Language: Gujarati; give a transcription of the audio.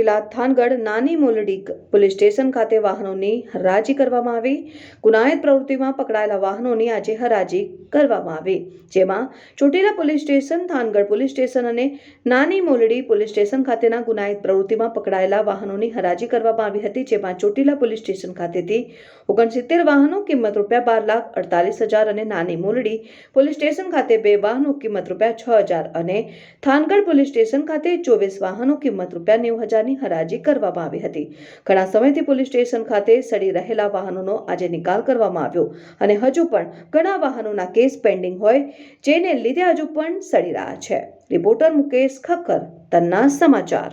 ચોટીલા થાનગઢ નાની મોલડી પોલીસ સ્ટેશન ખાતે વાહનોની હરાજી કરવામાં આવી। ગુનાહિત પ્રવૃત્તિમાં પકડાયેલા વાહનોની આજે હરાજી કરવામાં આવી, જેમાં Chotila police station, Thangadh police station અને નાની મોલડી પોલીસ સ્ટેશન ખાતેના ગુનાહિત પ્રવૃત્તિમાં પકડાયેલા વાહનોની હરાજી કરવામાં આવી હતી, જેમાં ચોટીલા પોલીસ સ્ટેશન ખાતેથી 69 વાહનો કિંમત ₹12,48,000 અને નાની મોલડી પોલીસ સ્ટેશન ખાતે 2 વાહનો કિંમત ₹6,000 અને થાનગઢ પોલીસ સ્ટેશન ખાતે 24 વાહનો કિંમત ₹90,000 ની હરાજી કરવામાં આવી હતી। ઘણા સમયથી પોલીસ સ્ટેશન ખાતે સડી રહેલા વાહનોનો આજે નિકાલ કરવામાં આવ્યો અને હજુ પણ ઘણા વાહનોના કેસ પેન્ડિંગ હોય, જેને લીધે હજુ પણ સડી રહ્યા છે। રિપોર્ટર મુકેશ ખક્કર, તન્ના સમાચાર।